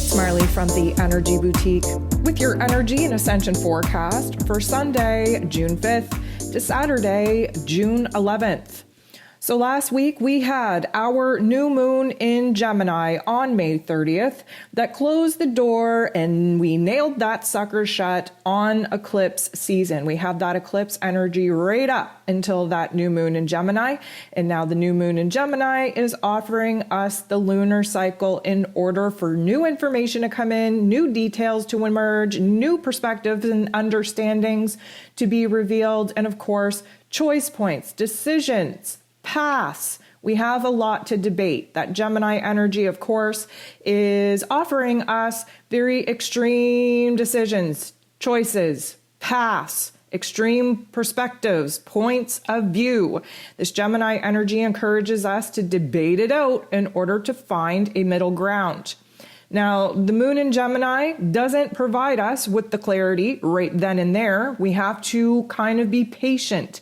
It's Marley from the Energy Boutique with your energy and ascension forecast for Sunday, June 5th to Saturday, June 11th. So last week we had our new moon in Gemini on May 30th that closed the door, and we nailed that sucker shut on eclipse season. We have that eclipse energy right up until that new moon in Gemini. And now the new moon in Gemini is offering us the lunar cycle in order for new information to come in, new details to emerge, new perspectives and understandings to be revealed, and of course, choice points, decisions, paths. We have a lot to debate. That Gemini energy, of course, is offering us very extreme decisions, choices, paths, extreme perspectives, points of view. This Gemini energy encourages us to debate it out in order to find a middle ground. Now, the moon in Gemini doesn't provide us with the clarity right then and there. We have to kind of be patient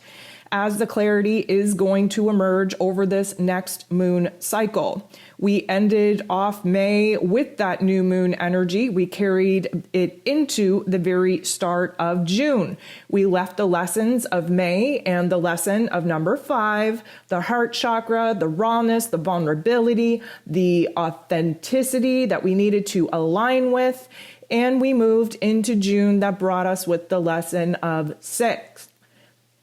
as the clarity is going to emerge over this next moon cycle. We ended off May with that new moon energy. We carried it into the very start of June. We left the lessons of May and the lesson of number 5, the heart chakra, the rawness, the vulnerability, the authenticity that we needed to align with. And we moved into June that brought us with the lesson of 6.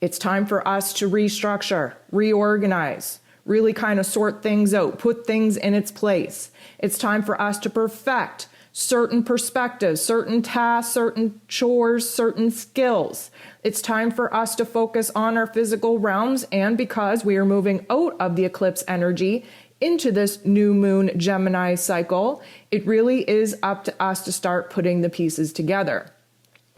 It's time for us to restructure, reorganize, really kind of sort things out, put things in its place. It's time for us to perfect certain perspectives, certain tasks, certain chores, certain skills. It's time for us to focus on our physical realms, and because we are moving out of the eclipse energy into this new moon Gemini cycle, it really is up to us to start putting the pieces together.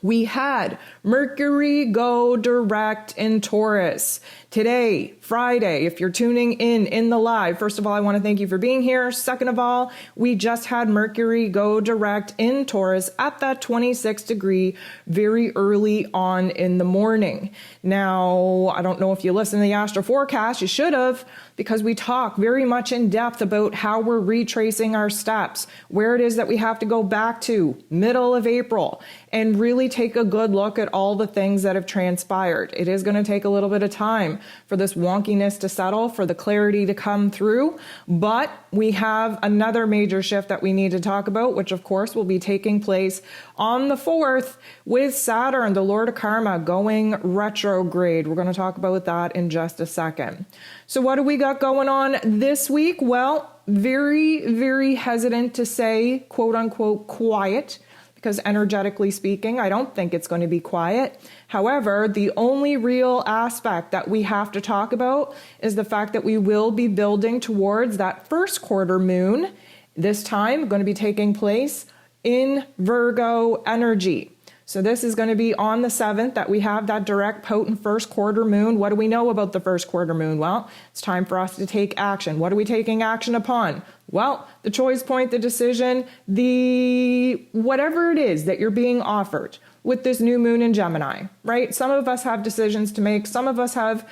We had Mercury go direct in Taurus. Today, Friday, if you're tuning in the live, first of all, I want to thank you for being here. Second of all, we just had Mercury go direct in Taurus at that 26 degree very early on in the morning. Now, I don't know if you listen to the astro forecast, you should have, because we talk very much in depth about how we're retracing our steps, where it is that we have to go back to middle of April, and really take a good look at all the things that have transpired. It is going to take a little bit of time for this wonkiness to settle, for the clarity to come through, but we have another major shift that we need to talk about, which of course will be taking place on the 4th with Saturn, the Lord of Karma, going retrograde. We're going to talk about that in just a second. So what do we got going on this week? Well, very, very hesitant to say, quote unquote, quiet, because energetically speaking, I don't think it's going to be quiet. However, the only real aspect that we have to talk about is the fact that we will be building towards that first quarter moon, this time going to be taking place in Virgo energy. So this is going to be on the 7th that we have that direct potent first quarter moon. What do we know about the first quarter moon? Well, it's time for us to take action. What are we taking action upon? Well, the choice point, the decision, the whatever it is that you're being offered with this new moon in Gemini, right? Some of us have decisions to make. Some of us have,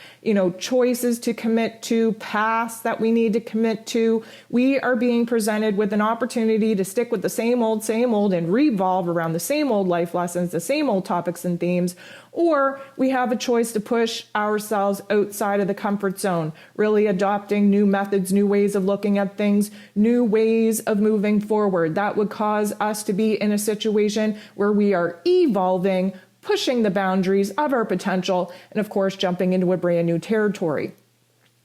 choices to commit to, paths that we need to commit to. We are being presented with an opportunity to stick with the same old, and revolve around the same old life lessons, the same old topics and themes, or we have a choice to push ourselves outside of the comfort zone, really adopting new methods, new ways of looking at things, new ways of moving forward. That would cause us to be in a situation where we are evolving, pushing the boundaries of our potential, and of course, jumping into a brand new territory.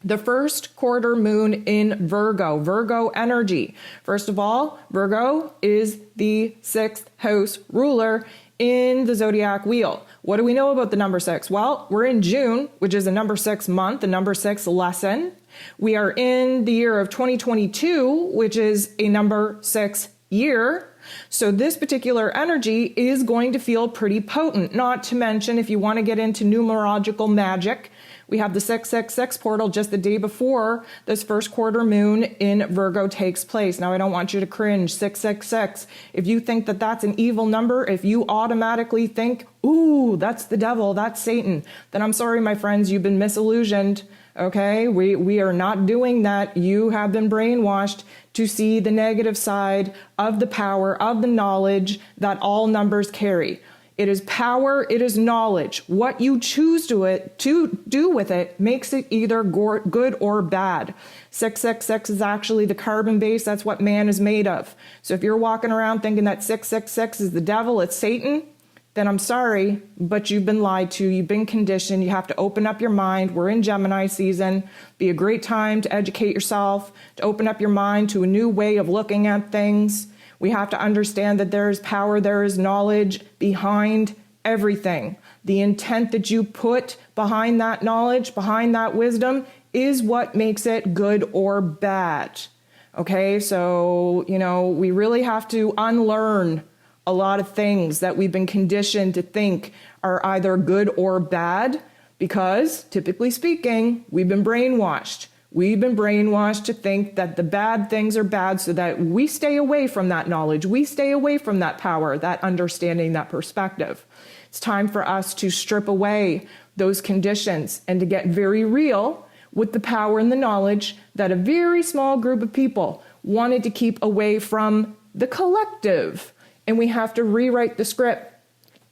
The first quarter moon in Virgo energy. First of all, Virgo is the 6th house ruler in the zodiac wheel. What do we know about the number 6? Well, we're in June, which is a number 6 month, the number 6 lesson. We are in the year of 2022, which is a number 6 year. So this particular energy is going to feel pretty potent. Not to mention, if you want to get into numerological magic, We have the 666 portal just the day before this first quarter moon in Virgo takes place. Now, I don't want you to cringe, 666. If you think that that's an evil number, if you automatically think, ooh, that's the devil, that's Satan, then I'm sorry, my friends, you've been misillusioned. Okay, we are not doing that. You have been brainwashed to see the negative side of the power, of the knowledge that all numbers carry. It is power, it is knowledge. What you choose to do with it makes it either good or bad. 666 is actually the carbon base. That's what man is made of. So if you're walking around thinking that 666 is the devil, it's Satan, then I'm sorry, but you've been lied to. You've been conditioned. You have to open up your mind. We're in Gemini season. Be a great time to educate yourself, to open up your mind to a new way of looking at things. We have to understand that there is power, there is knowledge behind everything. The intent that you put behind that knowledge, behind that wisdom, is what makes it good or bad. Okay, so, we really have to unlearn a lot of things that we've been conditioned to think are either good or bad, because typically speaking, we've been brainwashed. We've been brainwashed to think that the bad things are bad so that we stay away from that knowledge. We stay away from that power, that understanding, that perspective. It's time for us to strip away those conditions and to get very real with the power and the knowledge that a very small group of people wanted to keep away from the collective. And we have to rewrite the script,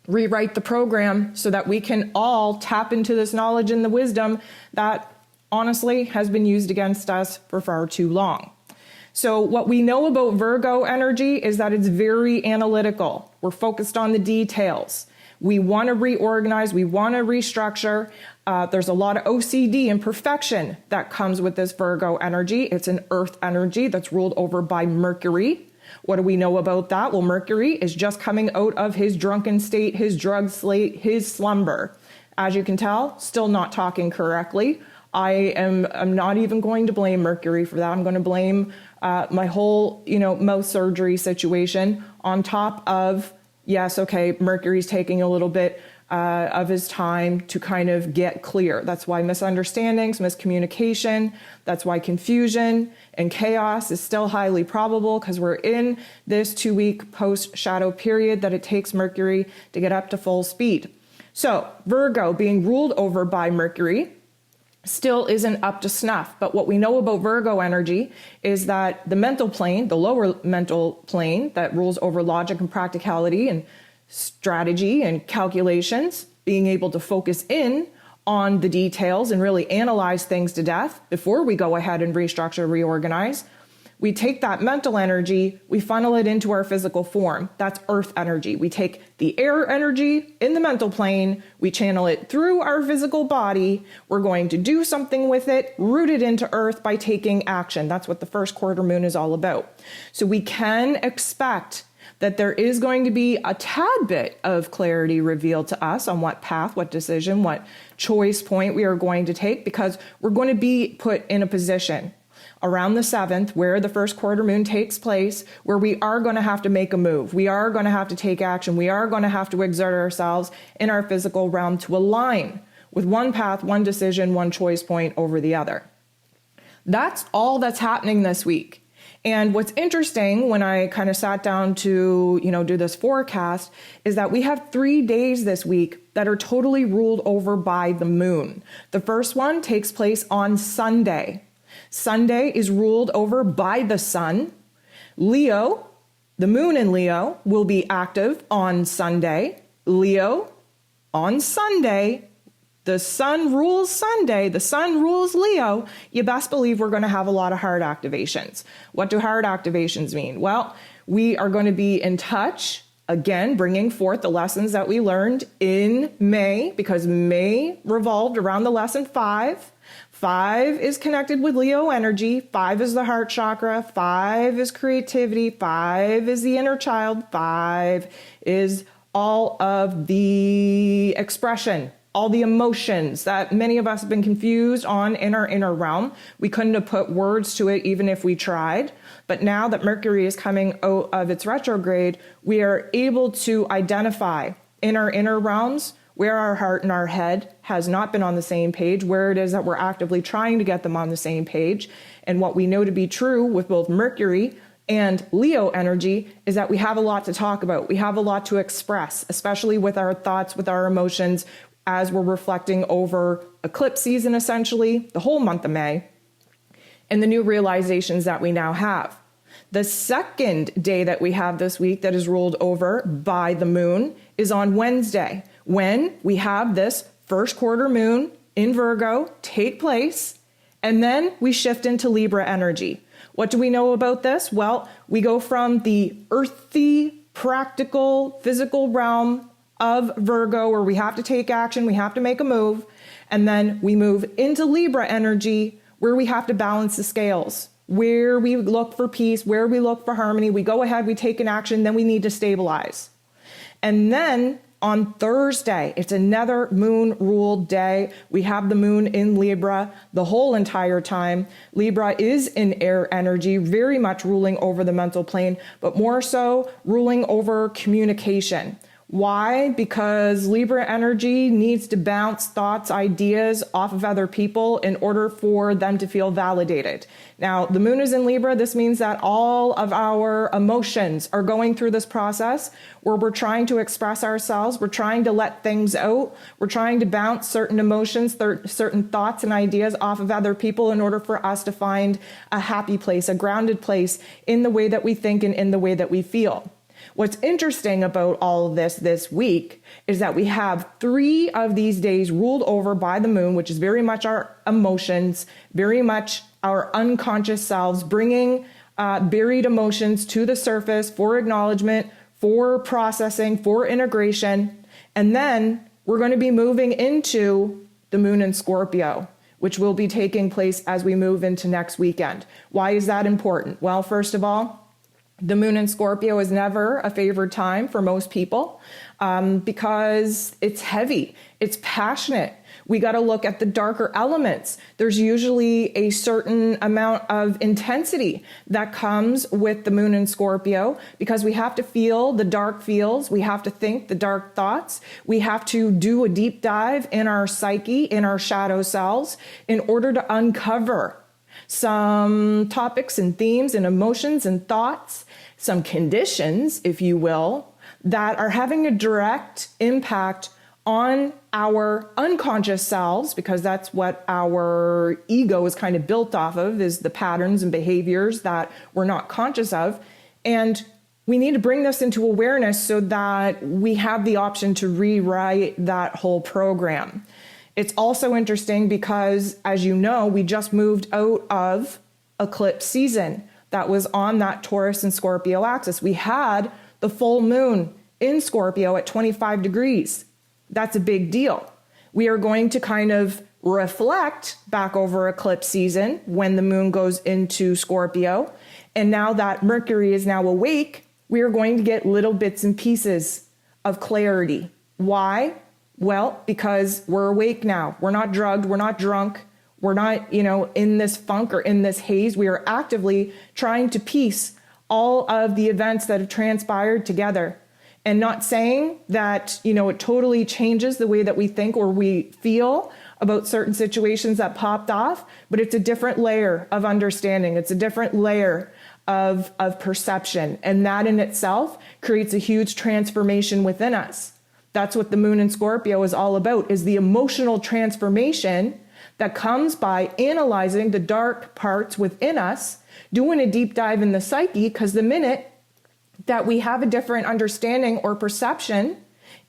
rewrite the program so that we can all tap into this knowledge and the wisdom that honestly has been used against us for far too long. So what we know about Virgo energy is that it's very analytical. We're focused on the details. We want to reorganize. We want to restructure. There's a lot of OCD and perfection that comes with this Virgo energy. It's an earth energy that's ruled over by Mercury. What do we know about that? Well, Mercury is just coming out of his drunken state, his drug slate, his slumber. As you can tell, still not talking correctly. I'm not even going to blame Mercury for that. I'm going to blame my whole, mouth surgery situation on top of, yes, okay, Mercury's taking a little bit of his time to kind of get clear. That's why misunderstandings, miscommunication, that's why confusion and chaos is still highly probable, because we're in this 2-week post-shadow period that it takes Mercury to get up to full speed. So Virgo being ruled over by Mercury still isn't up to snuff. But what we know about Virgo energy is that the mental plane, the lower mental plane that rules over logic and practicality and strategy and calculations, being able to focus in on the details and really analyze things to death before we go ahead and restructure, reorganize. We take that mental energy, we funnel it into our physical form. That's earth energy. We take the air energy in the mental plane, we channel it through our physical body. We're going to do something with it, root it into earth by taking action. That's what the first quarter moon is all about. So we can expect that there is going to be a tad bit of clarity revealed to us on what path, what decision, what choice point we are going to take, because we're going to be put in a position around the 7th, where the first quarter moon takes place, where we are going to have to make a move. We are going to have to take action. We are going to have to exert ourselves in our physical realm to align with one path, one decision, one choice point over the other. That's all that's happening this week. And what's interesting when I kind of sat down to, do this forecast is that we have 3 days this week that are totally ruled over by the moon. The first one takes place on Sunday. Sunday is ruled over by the sun. Leo, the moon in Leo, will be active on Sunday. Leo, on Sunday, the sun rules Sunday, the sun rules Leo. You best believe we're going to have a lot of heart activations. What do heart activations mean? Well, we are going to be in touch, again, bringing forth the lessons that we learned in May, because May revolved around the lesson 5. 5 is connected with Leo energy. 5 is the heart chakra. 5 is creativity. 5 is the inner child. 5 is all of the expression, all the emotions that many of us have been confused on in our inner realm. We couldn't have put words to it even if we tried. But now that Mercury is coming out of its retrograde, we are able to identify in our inner realms where our heart and our head has not been on the same page, where it is that we're actively trying to get them on the same page. And what we know to be true with both Mercury and Leo energy is that we have a lot to talk about. We have a lot to express, especially with our thoughts, with our emotions, as we're reflecting over eclipse season, essentially, the whole month of May, and the new realizations that we now have. The second day that we have this week that is ruled over by the moon is on Wednesday, when we have this first quarter moon in Virgo take place, and then we shift into Libra energy. What do we know about this? Well, we go from the earthy, practical, physical realm of Virgo, where we have to take action, we have to make a move, and then we move into Libra energy, where we have to balance the scales, where we look for peace, where we look for harmony. We go ahead, we take an action, then we need to stabilize. And then on Thursday, it's another moon-ruled day. We have the moon in Libra the whole entire time. Libra is in air energy, very much ruling over the mental plane, but more so ruling over communication. Why? Because Libra energy needs to bounce thoughts, ideas off of other people in order for them to feel validated. Now, the moon is in Libra. This means that all of our emotions are going through this process where we're trying to express ourselves. We're trying to let things out. We're trying to bounce certain emotions, certain thoughts and ideas off of other people in order for us to find a happy place, a grounded place in the way that we think and in the way that we feel. What's interesting about all of this week is that we have 3 of these days ruled over by the moon, which is very much our emotions, very much our unconscious selves, bringing buried emotions to the surface for acknowledgement, for processing, for integration. And then we're going to be moving into the moon in Scorpio, which will be taking place as we move into next weekend. Why is that important? Well, first of all, the moon in Scorpio is never a favored time for most people because it's heavy, it's passionate. We got to look at the darker elements. There's usually a certain amount of intensity that comes with the moon in Scorpio because we have to feel the dark feels. We have to think the dark thoughts. We have to do a deep dive in our psyche, in our shadow selves, in order to uncover some topics and themes and emotions and thoughts, some conditions, if you will, that are having a direct impact on our unconscious selves, because that's what our ego is kind of built off of, is the patterns and behaviors that we're not conscious of. And we need to bring this into awareness so that we have the option to rewrite that whole program. It's also interesting because, as you know, we just moved out of eclipse season that was on that Taurus and Scorpio axis. We had the full moon in Scorpio at 25 degrees. That's a big deal. We are going to kind of reflect back over eclipse season when the moon goes into Scorpio. And now that Mercury is now awake, we are going to get little bits and pieces of clarity. Why? Well, because we're awake now. We're not drugged. We're not drunk. We're not, in this funk or in this haze. We are actively trying to piece all of the events that have transpired together. And not saying that, it totally changes the way that we think or we feel about certain situations that popped off, but it's a different layer of understanding. It's a different layer of perception. And that in itself creates a huge transformation within us. That's what the moon in Scorpio is all about, is the emotional transformation that comes by analyzing the dark parts within us, doing a deep dive in the psyche, because the minute that we have a different understanding or perception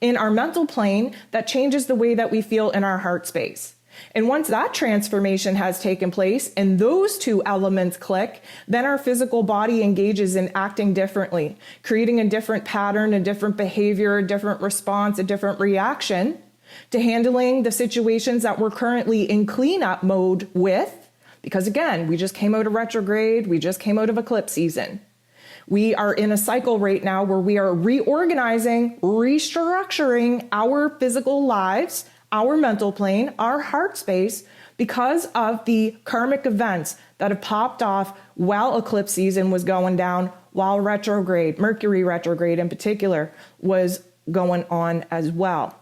in our mental plane, that changes the way that we feel in our heart space. And once that transformation has taken place and those 2 elements click, then our physical body engages in acting differently, creating a different pattern, a different behavior, a different response, a different reaction to handling the situations that we're currently in cleanup mode with. Because again, we just came out of retrograde, we just came out of eclipse season. We are in a cycle right now where we are reorganizing, restructuring our physical lives, our mental plane, our heart space, because of the karmic events that have popped off while eclipse season was going down, while retrograde, Mercury retrograde in particular, was going on as well.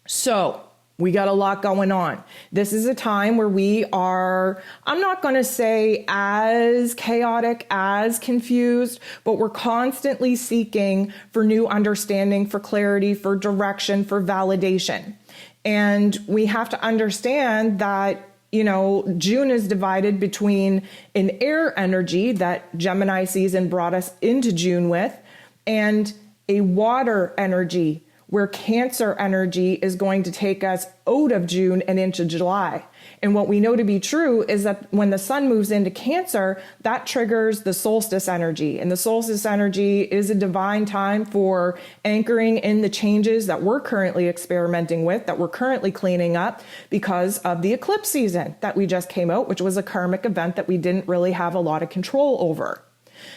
So we got a lot going on. This is a time where we are, I'm not going to say as chaotic, as confused, but we're constantly seeking for new understanding, for clarity, for direction, for validation. And we have to understand that, June is divided between an air energy that Gemini season brought us into June with, and a water energy where Cancer energy is going to take us out of June and into July. And what we know to be true is that when the sun moves into Cancer, that triggers the solstice energy. And the solstice energy is a divine time for anchoring in the changes that we're currently experimenting with, that we're currently cleaning up because of the eclipse season that we just came out, which was a karmic event that we didn't really have a lot of control over.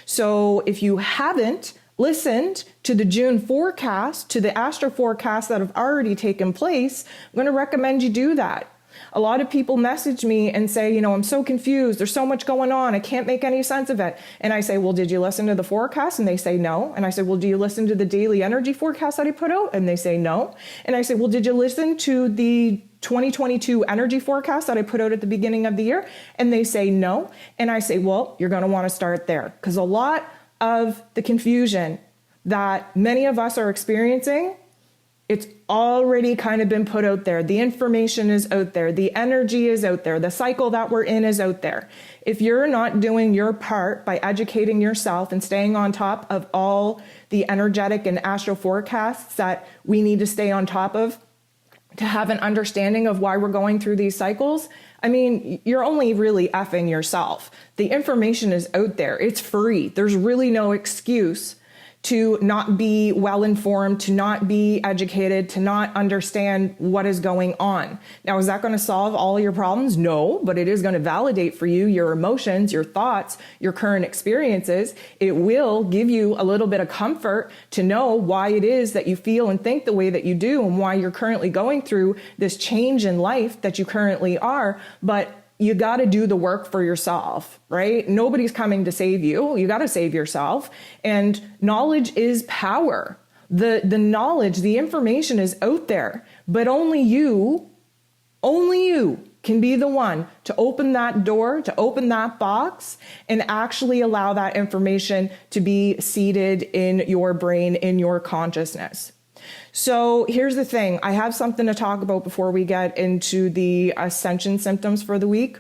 So if you haven't listened to the June forecast, to the astro forecasts that have already taken place, I'm going to recommend you do that. A lot of people message me and say, I'm so confused. There's so much going on. I can't make any sense of it. And I say, well, did you listen to the forecast? And they say no. And I say, well, do you listen to the daily energy forecast that I put out? And they say no. And I say, well, did you listen to the 2022 energy forecast that I put out at the beginning of the year? And they say no. And I say, well, you're going to want to start there, because a lot of the confusion that many of us are experiencing, it's already kind of been put out there. The information is out there. The energy is out there. The cycle that we're in is out there. If you're not doing your part by educating yourself and staying on top of all the energetic and astro forecasts that we need to stay on top of to have an understanding of why we're going through these cycles, you're only really effing yourself. The information is out there. It's free. There's really no excuse to not be well informed, to not be educated, to not understand what is going on. Now, is that going to solve all your problems? No, but it is going to validate for you your emotions, your thoughts, your current experiences. It will give you a little bit of comfort to know why it is that you feel and think the way that you do, and why you're currently going through this change in life that you currently are. But you got to do the work for yourself, right? Nobody's coming to save you. You got to save yourself. And knowledge is power. The knowledge, the information is out there, but only you can be the one to open that door, to open that box, and actually allow that information to be seated in your brain, in your consciousness. So here's the thing. I have something to talk about before we get into the Ascension symptoms for the week.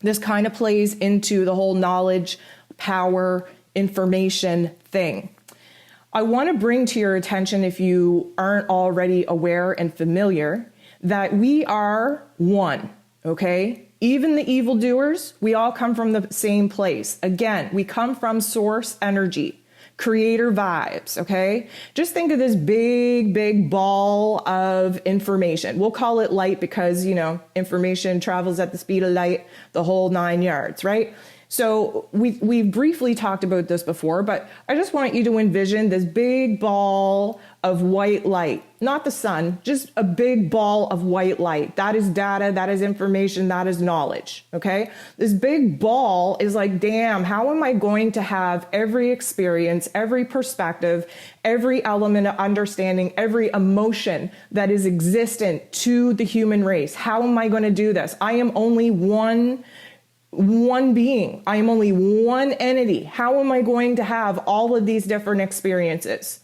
This kind of plays into the whole knowledge, power, information thing. I want to bring to your attention, if you aren't already aware and familiar, that we are one, okay? Even the evildoers, we all come from the same place. Again, we come from source energy. Creator vibes, okay? Just think of this big ball of information. We'll call it light because, information travels at the speed of light, the whole 9 yards, right? So we briefly talked about this before, but I just want you to envision this big ball of white light, not the sun, just a big ball of white light. That is data, that is information, that is knowledge, okay? This big ball is like, damn, how am I going to have every experience, every perspective, every element of understanding, every emotion that is existent to the human race? How am I going to do this? I am only one being. I am only one entity. How am I going to have all of these different experiences?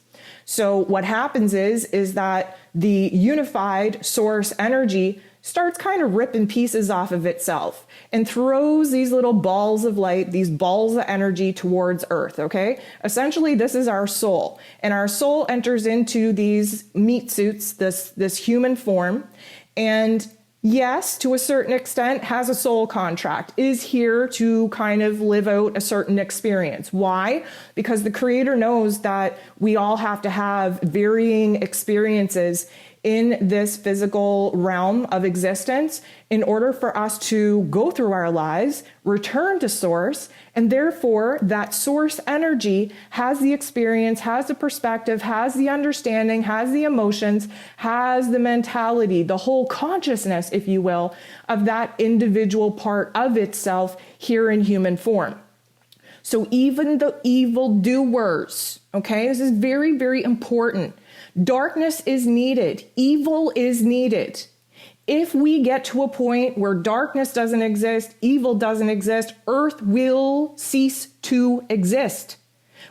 So what happens is that the unified source energy starts kind of ripping pieces off of itself and throws these little balls of light, these balls of energy towards Earth, okay? Essentially, this is our soul. And our soul enters into these meat suits, this human form, and yes, to a certain extent, has a soul contract, is here to kind of live out a certain experience. Why? Because the Creator knows that we all have to have varying experiences in this physical realm of existence in order for us to go through our lives, return to source, and therefore that source energy has the experience, has the perspective, has the understanding, has the emotions, has the mentality, the whole consciousness, if you will, of that individual part of itself here in human form. So even the evildoers, okay, this is very, very important Darkness is needed. Evil is needed. If we get to a point where darkness doesn't exist, evil doesn't exist, Earth will cease to exist.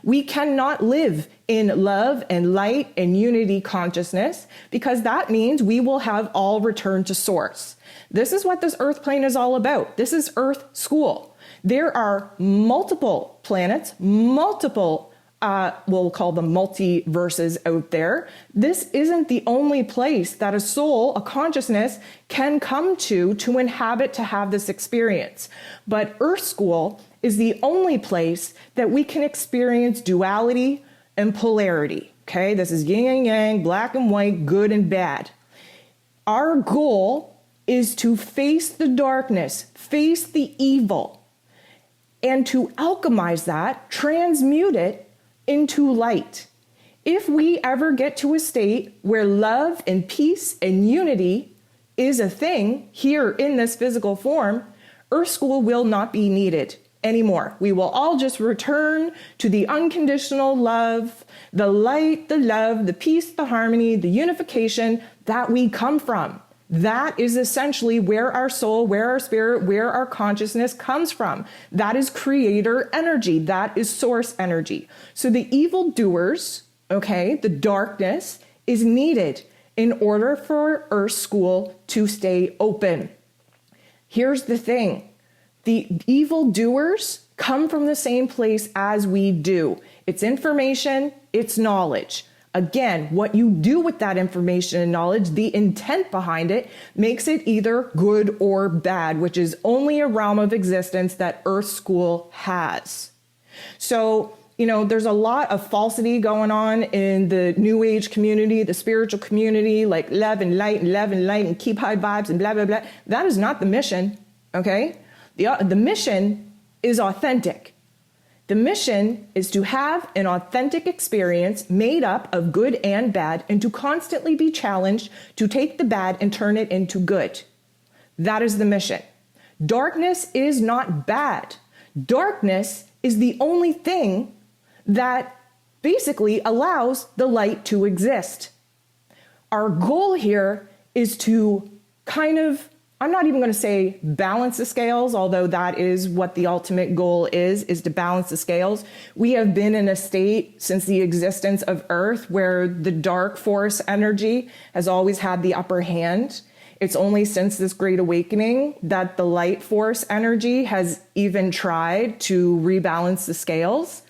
We cannot live in love and light and unity consciousness, because that means we will have all returned to source. This is what this Earth plane is all about. This is Earth school. There are multiple planets, multiple we'll call them multiverses out there. This isn't the only place that a soul, a consciousness, can come to inhabit, to have this experience. But Earth School is the only place that we can experience duality and polarity. Okay, this is yin and yang, black and white, good and bad. Our goal is to face the darkness, face the evil, and to alchemize that, transmute it into light. If we ever get to a state where love and peace and unity is a thing here in this physical form, Earth School will not be needed anymore. We will all just return to the unconditional love, the light, the love, the peace, the harmony, the unification that we come from. That is essentially where our soul, where our spirit, where our consciousness comes from. That is creator energy. That is source energy. So the evildoers, okay, the darkness is needed in order for Earth School to stay open. Here's the thing. The evildoers come from the same place as we do. It's information, it's knowledge. Again, what you do with that information and knowledge, the intent behind it, makes it either good or bad, which is only a realm of existence that Earth School has. So, there's a lot of falsity going on in the New Age community, the spiritual community, like love and light and keep high vibes and blah, blah, blah. That is not the mission, okay? The mission is authentic. The mission is to have an authentic experience made up of good and bad, and to constantly be challenged to take the bad and turn it into good. That is the mission. Darkness is not bad. Darkness is the only thing that basically allows the light to exist. Our goal here is to I'm not even going to say balance the scales, although that is what the ultimate goal is to balance the scales. We have been in a state since the existence of Earth where the dark force energy has always had the upper hand. It's only since this Great Awakening that the light force energy has even tried to rebalance the scales.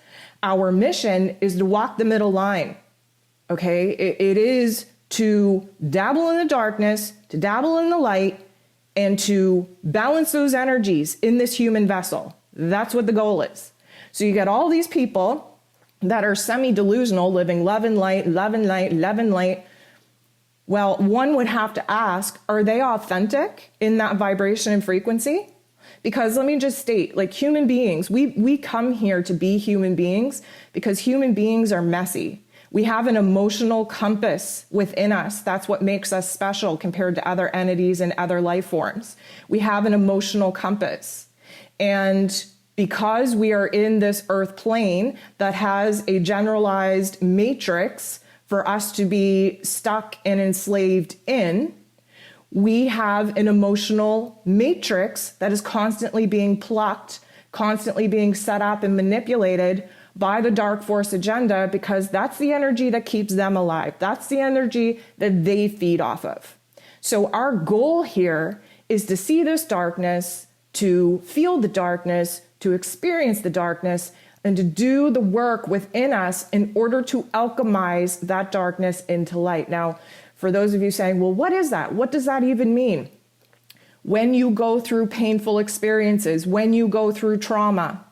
Our mission is to walk the middle line, okay? It is to dabble in the darkness, to dabble in the light, and to balance those energies in this human vessel. That's what the goal is. So you get all these people that are semi-delusional, living love and light, love and light, love and light. Well, one would have to ask, are they authentic in that vibration and frequency? Because let me just state, like human beings, we come here to be human beings because human beings are messy. We have an emotional compass within us. That's what makes us special compared to other entities and other life forms. We have an emotional compass. And because we are in this earth plane that has a generalized matrix for us to be stuck and enslaved in, we have an emotional matrix that is constantly being plucked, constantly being set up and manipulated by the dark force agenda, because that's the energy that keeps them alive. That's the energy that they feed off of. So our goal here is to see this darkness, to feel the darkness, to experience the darkness, and to do the work within us in order to alchemize that darkness into light. Now, for those of you saying, well, what is that? What does that even mean? When you go through painful experiences, when you go through trauma,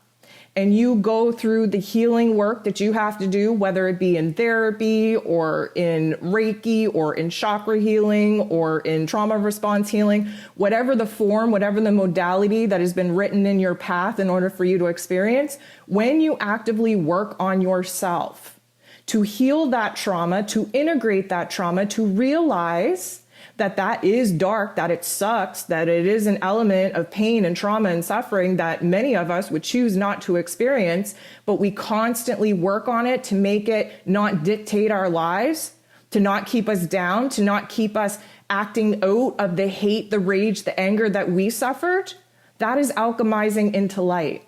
and you go through the healing work that you have to do, whether it be in therapy or in Reiki or in chakra healing or in trauma response healing, whatever the form, whatever the modality that has been written in your path in order for you to experience, when you actively work on yourself to heal that trauma, to integrate that trauma, to realize that that is dark, that it sucks, that it is an element of pain and trauma and suffering that many of us would choose not to experience, but we constantly work on it to make it not dictate our lives. to not keep us down, to not keep us acting out of the hate, the rage, the anger that we suffered, that is alchemizing into light.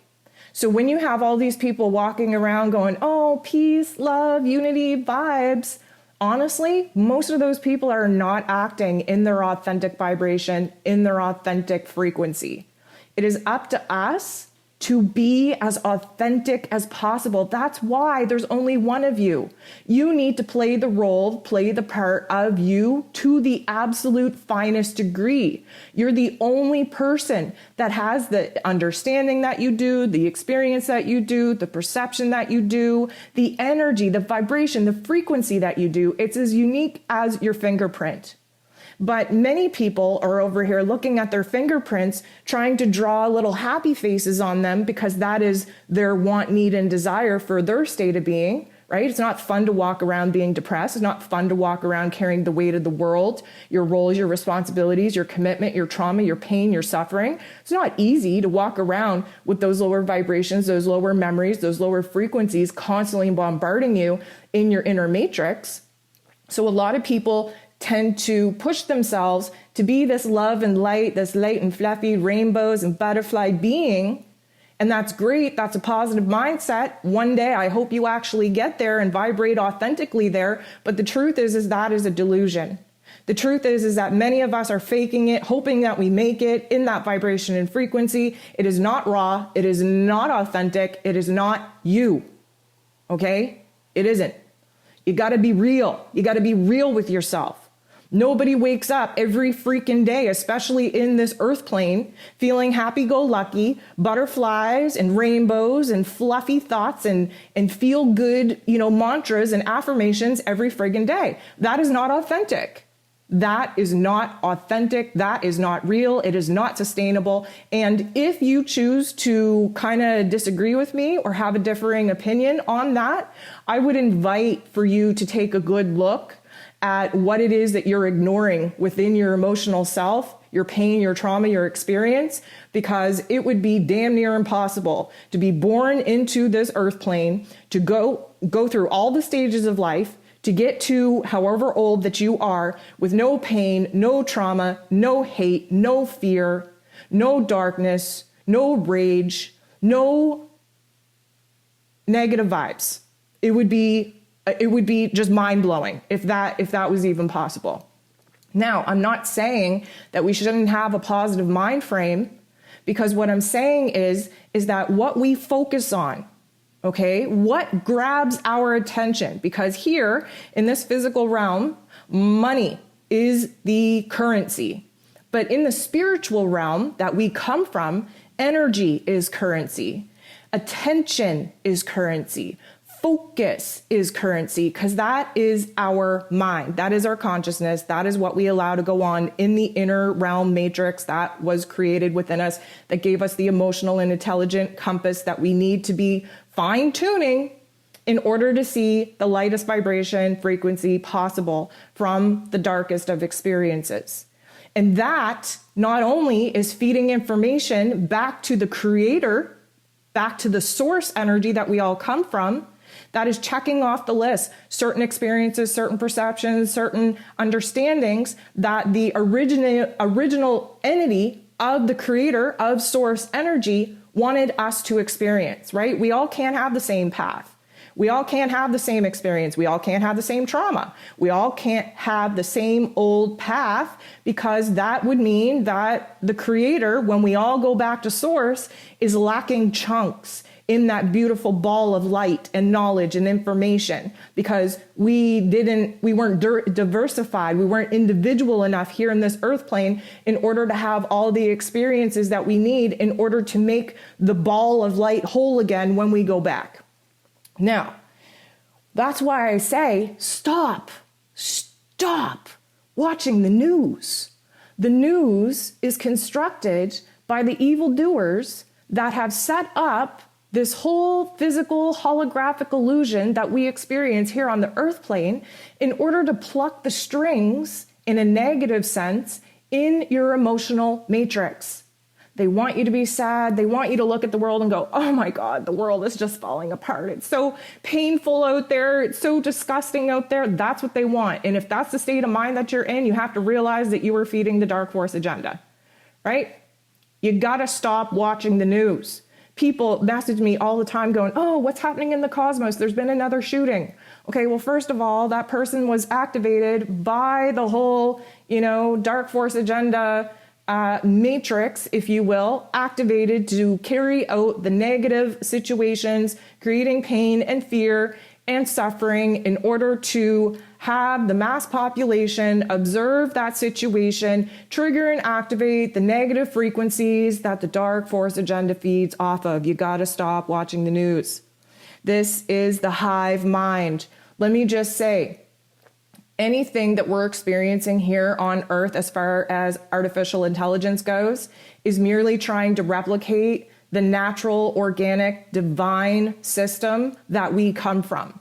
So when you have all these people walking around going, oh, peace, love, unity, vibes, honestly, most of those people are not acting in their authentic vibration, in their authentic frequency. It is up to us to be as authentic as possible. That's why there's only one of you. You need to play the role, play the part of you to the absolute finest degree. You're the only person that has the understanding that you do, the experience that you do, the perception that you do, the energy, the vibration, the frequency that you do. It's as unique as your fingerprint. But many people are over here looking at their fingerprints, trying to draw little happy faces on them because that is their want, need, and desire for their state of being, right? It's not fun to walk around being depressed. It's not fun to walk around carrying the weight of the world, your roles, your responsibilities, your commitment, your trauma, your pain, your suffering. It's not easy to walk around with those lower vibrations, those lower memories, those lower frequencies constantly bombarding you in your inner matrix. So a lot of people tend to push themselves to be this love and light, this light and fluffy rainbows and butterfly being. And that's great. That's a positive mindset. One day, I hope you actually get there and vibrate authentically there. But the truth is that is a delusion. The truth is that many of us are faking it, hoping that we make it in that vibration and frequency. It is not raw. It is not authentic. It is not you. Okay? It isn't. You got to be real. You got to be real with yourself. Nobody wakes up every freaking day, especially in this earth plane, feeling happy-go-lucky, butterflies and rainbows and fluffy thoughts and feel good, mantras and affirmations every friggin' day. That is not authentic. That is not authentic. That is not real. It is not sustainable. And if you choose to kind of disagree with me or have a differing opinion on that, I would invite for you to take a good look at what it is that you're ignoring within your emotional self, your pain, your trauma, your experience, because it would be damn near impossible to be born into this earth plane, to go through all the stages of life, to get to however old that you are with no pain, no trauma, no hate, no fear, no darkness, no rage, no negative vibes. It would be just mind-blowing if that was even possible. Now, I'm not saying that we shouldn't have a positive mind frame, because what I'm saying is that what we focus on, okay, what grabs our attention, because here in this physical realm, money is the currency. But in the spiritual realm that we come from, energy is currency. Attention is currency. Focus is currency, because that is our mind. That is our consciousness. That is what we allow to go on in the inner realm matrix that was created within us, that gave us the emotional and intelligent compass that we need to be fine-tuning in order to see the lightest vibration frequency possible from the darkest of experiences. And that not only is feeding information back to the creator, back to the source energy that we all come from, that is checking off the list certain experiences, certain perceptions, certain understandings that the original entity of the creator of source energy wanted us to experience, right? We all can't have the same path. We all can't have the same experience. We all can't have the same trauma. We all can't have the same old path, because that would mean that the creator, when we all go back to source, is lacking chunks in that beautiful ball of light and knowledge and information, because we weren't diversified. We weren't individual enough here in this earth plane in order to have all the experiences that we need in order to make the ball of light whole again when we go back. Now, that's why I say, stop watching the news. The news is constructed by the evildoers that have set up this whole physical holographic illusion that we experience here on the earth plane in order to pluck the strings in a negative sense in your emotional matrix. They want you to be sad. They want you to look at the world and go, oh my God, the world is just falling apart. It's so painful out there. It's so disgusting out there. That's what they want. And if that's the state of mind that you're in, you have to realize that you are feeding the dark force agenda, right? You got to stop watching the news. People message me all the time going, oh, what's happening in the cosmos? There's been another shooting. Okay, well, first of all, that person was activated by the whole, dark force agenda matrix, if you will, activated to carry out the negative situations, creating pain and fear and suffering in order to have the mass population observe that situation, trigger and activate the negative frequencies that the dark force agenda feeds off of. You got to stop watching the news. This is the hive mind. Let me just say, anything that we're experiencing here on Earth as far as artificial intelligence goes is merely trying to replicate the natural, organic, divine system that we come from.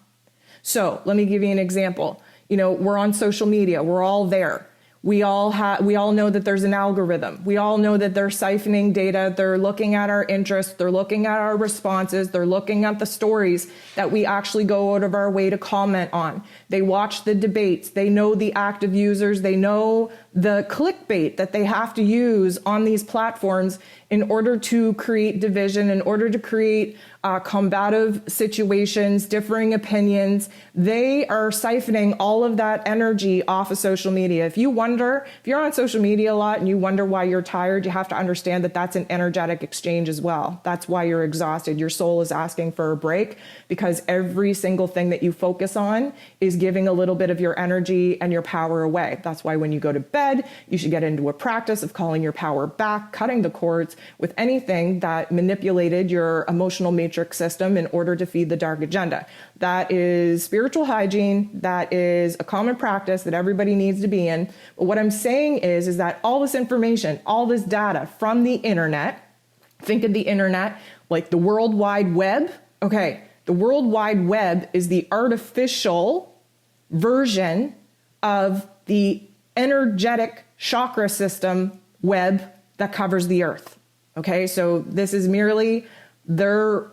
So let me give you an example. We're on social media. We're all there. We all know that there's an algorithm. We all know that they're siphoning data. They're looking at our interests. They're looking at our responses. They're looking at the stories that we actually go out of our way to comment on. They watch the debates. They know the active users. They know the clickbait that they have to use on these platforms in order to create division, in order to create combative situations, differing opinions. They are siphoning all of that energy off of social media. If you're on social media a lot and you wonder why you're tired, you have to understand that that's an energetic exchange as well. That's why you're exhausted. Your soul is asking for a break because every single thing that you focus on is giving a little bit of your energy and your power away. That's why when you go to bed, you should get into a practice of calling your power back, cutting the cords with anything that manipulated your emotional matrix system in order to feed the dark agenda. That is spiritual hygiene. That is a common practice that everybody needs to be in. But what I'm saying is that all this information, all this data from the internet, think of the internet like the World Wide Web. Okay, the World Wide Web is the artificial version of the energetic chakra system web that covers the earth. Okay, so this is merely their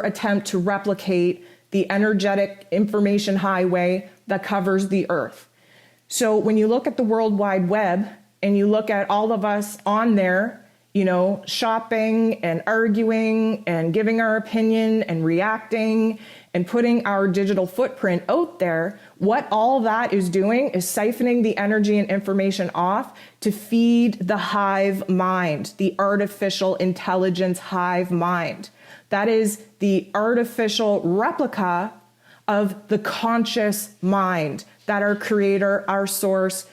attempt to replicate the energetic information highway that covers the earth. So when you look at the World Wide Web and you look at all of us on there, shopping and arguing and giving our opinion and reacting and putting our digital footprint out there, what all that is doing is siphoning the energy and information off to feed the hive mind, the artificial intelligence hive mind. That is the artificial replica of the conscious mind that our creator, our source,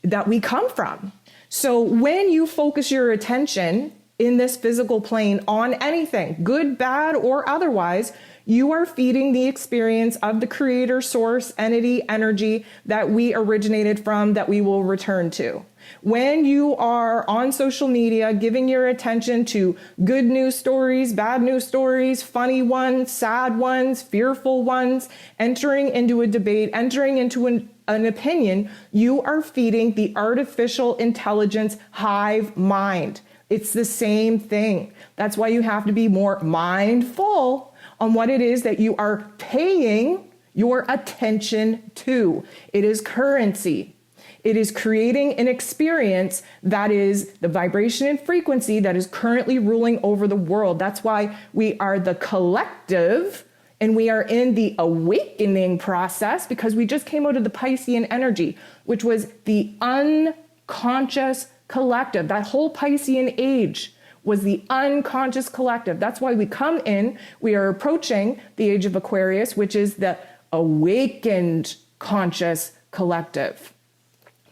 that we come from. So when you focus your attention in this physical plane on anything, good, bad, or otherwise, you are feeding the experience of the creator, source, entity, energy that we originated from, that we will return to. When you are on social media, giving your attention to good news stories, bad news stories, funny ones, sad ones, fearful ones, entering into a debate, entering into an opinion, you are feeding the artificial intelligence hive mind. It's the same thing. That's why you have to be more mindful on what it is that you are paying your attention to. It is currency. It is creating an experience that is the vibration and frequency that is currently ruling over the world. That's why we are the collective and we are in the awakening process, because we just came out of the Piscean energy, which was the unconscious collective. That whole Piscean age was the unconscious collective. That's why we come in, we are approaching the age of Aquarius, which is the awakened conscious collective.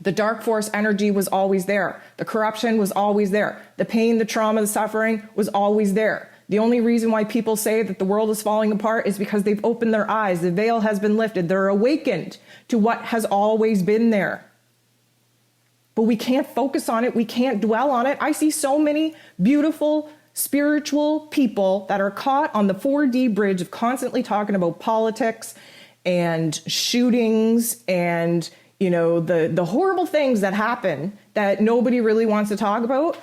The dark force energy was always there. The corruption was always there. The pain, the trauma, the suffering was always there. The only reason why people say that the world is falling apart is because they've opened their eyes. The veil has been lifted. They're awakened to what has always been there. But we can't focus on it. We can't dwell on it. I see so many beautiful spiritual people that are caught on the 4D bridge of constantly talking about politics and shootings and, the horrible things that happen that nobody really wants to talk about.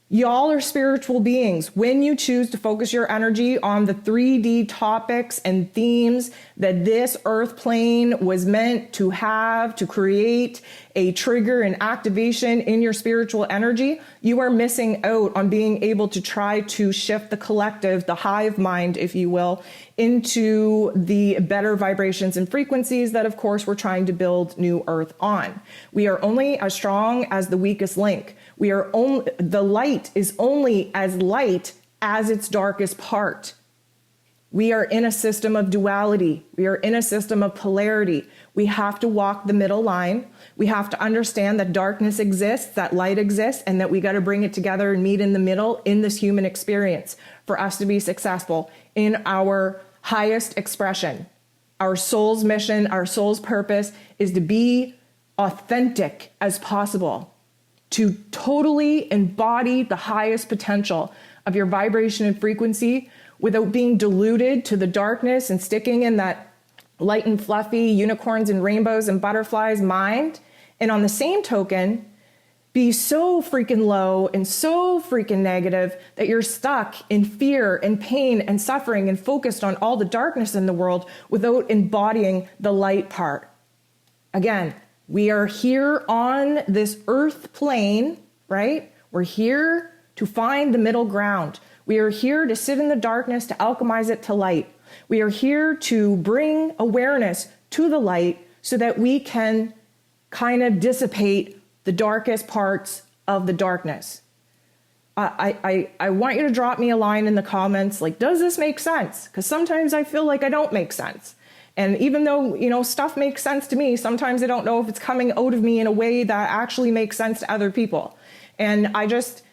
Y'all are spiritual beings. When you choose to focus your energy on the 3D topics and themes that this earth plane was meant to have, to create a trigger and activation in your spiritual energy, you are missing out on being able to try to shift the collective, the hive mind, if you will, into the better vibrations and frequencies that, of course, we're trying to build new earth on. We are only as strong as the weakest link. The light is only as light as its darkest part. We are in a system of duality. We are in a system of polarity. We have to walk the middle line. We have to understand that darkness exists, that light exists, and that we got to bring it together and meet in the middle in this human experience for us to be successful in our highest expression. Our soul's mission, our soul's purpose is to be authentic as possible, to totally embody the highest potential of your vibration and frequency without being diluted to the darkness and sticking in that light and fluffy unicorns and rainbows and butterflies mind. And on the same token, be so freaking low and so freaking negative that you're stuck in fear and pain and suffering and focused on all the darkness in the world without embodying the light part. Again, we are here on this earth plane, right? We're here to find the middle ground. We are here to sit in the darkness, to alchemize it to light. We are here to bring awareness to the light so that we can kind of dissipate the darkest parts of the darkness. I want you to drop me a line in the comments, like, does this make sense? Because sometimes I feel like I don't make sense. And even though, stuff makes sense to me, sometimes I don't know if it's coming out of me in a way that actually makes sense to other people. And I just,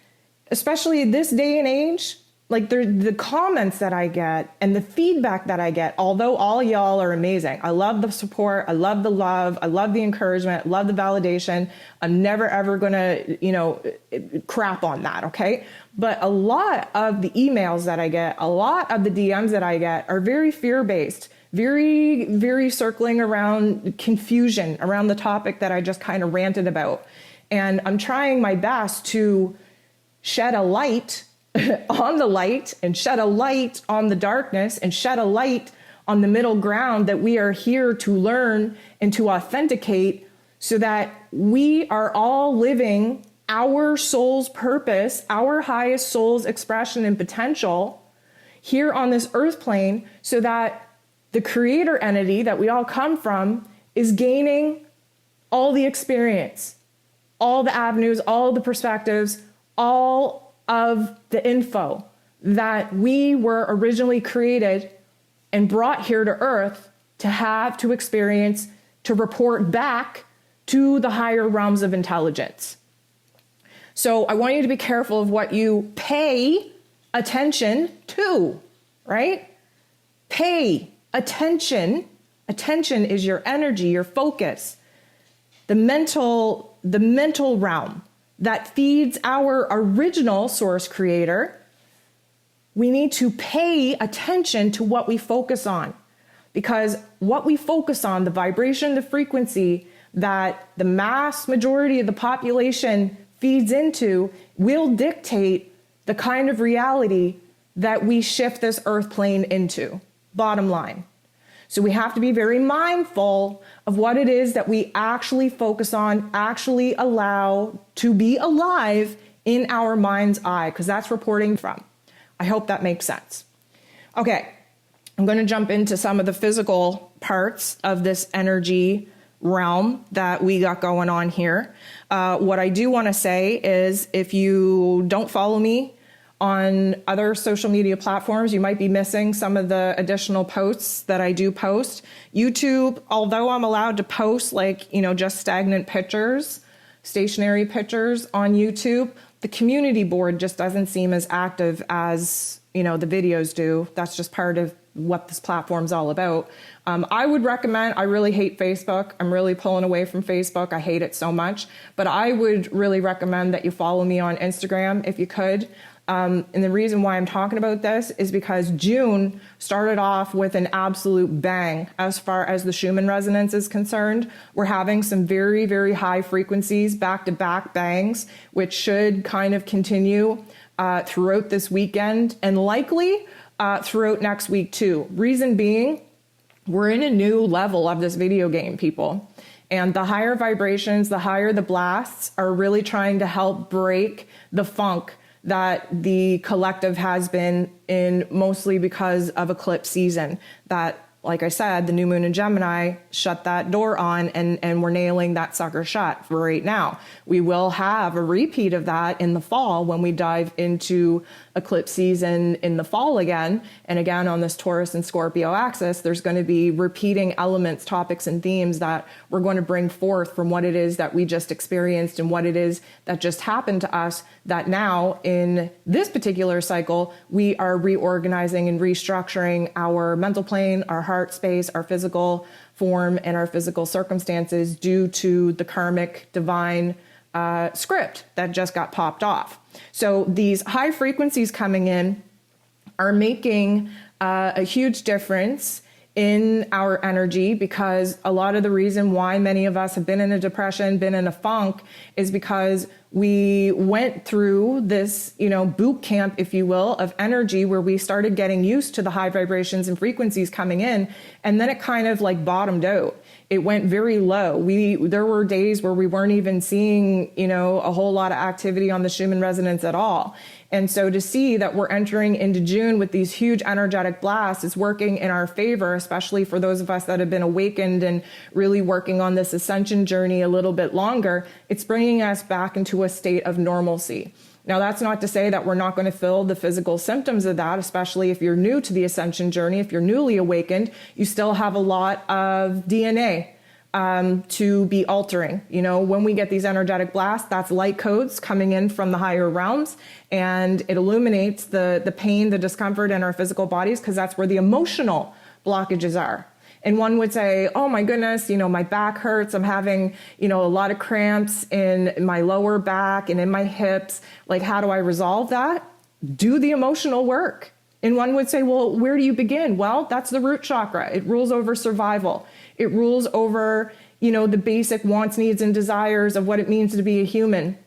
especially this day and age, like the comments that I get and the feedback that I get, although all y'all are amazing. I love the support. I love the love. I love the encouragement. I love the validation. I'm never, ever going to, crap on that. Okay. But a lot of the emails that I get, a lot of the DMs that I get are very fear-based, very, very circling around confusion around the topic that I just kind of ranted about. And I'm trying my best to shed a light on the light and shed a light on the darkness and shed a light on the middle ground that we are here to learn and to authenticate so that we are all living our soul's purpose, our highest soul's expression and potential here on this earth plane so that the creator entity that we all come from is gaining all the experience, all the avenues, all the perspectives, all of the info that we were originally created and brought here to earth to have, to experience, to report back to the higher realms of intelligence. So I want you to be careful of what you pay attention to, right? Pay attention. Attention is your energy, your focus, the mental realm that feeds our original source creator. We need to pay attention to what we focus on, because what we focus on, the vibration, the frequency that the mass majority of the population feeds into, will dictate the kind of reality that we shift this earth plane into. Bottom line. So we have to be very mindful of what it is that we actually focus on, actually allow to be alive in our mind's eye, because that's reporting from. I hope that makes sense. Okay, I'm going to jump into some of the physical parts of this energy realm that we got going on here. What I do want to say is, if you don't follow me on other social media platforms, you might be missing some of the additional posts that I do post. YouTube, although I'm allowed to post just stagnant pictures, stationary pictures on YouTube, the community board just doesn't seem as active as, the videos do. That's just part of what this platform's all about. I would recommend, I really hate Facebook. I'm really pulling away from Facebook. I hate it so much, but I would really recommend that you follow me on Instagram if you could. And the reason why I'm talking about this is because June started off with an absolute bang as far as the Schumann Resonance is concerned. We're having some very, very high frequencies, back-to-back bangs, which should kind of continue throughout this weekend and likely throughout next week too. Reason being, we're in a new level of this video game, people. And the higher vibrations, the higher the blasts are really trying to help break the funk that the collective has been in, mostly because of eclipse season. That, like I said, the new moon in Gemini shut that door on, and we're nailing that sucker shut for right now. We will have a repeat of that in the fall when we dive into eclipse season in the fall again. And again, on this Taurus and Scorpio axis, there's going to be repeating elements, topics, and themes that we're going to bring forth from what it is that we just experienced and what it is that just happened to us, that now in this particular cycle, we are reorganizing and restructuring our mental plane, our heart space, our physical form, and our physical circumstances due to the karmic divine script that just got popped off. So these high frequencies coming in are making a huge difference in our energy, because a lot of the reason why many of us have been in a depression, been in a funk, is because we went through this, boot camp, if you will, of energy where we started getting used to the high vibrations and frequencies coming in, and then it kind of like bottomed out. It went very low. There were days where we weren't even seeing, a whole lot of activity on the Schumann Resonance at all. And so to see that we're entering into June with these huge energetic blasts is working in our favor, especially for those of us that have been awakened and really working on this ascension journey a little bit longer. It's bringing us back into a state of normalcy. Now, that's not to say that we're not going to feel the physical symptoms of that, especially if you're new to the ascension journey. If you're newly awakened, you still have a lot of DNA to be altering. When we get these energetic blasts, that's light codes coming in from the higher realms, and it illuminates the pain, the discomfort in our physical bodies, because that's where the emotional blockages are. And one would say, oh my goodness, my back hurts. I'm having, a lot of cramps in my lower back and in my hips. Like, how do I resolve that? Do the emotional work. And one would say, well, where do you begin? Well, that's the root chakra. It rules over survival. It rules over, the basic wants, needs, and desires of what it means to be a human.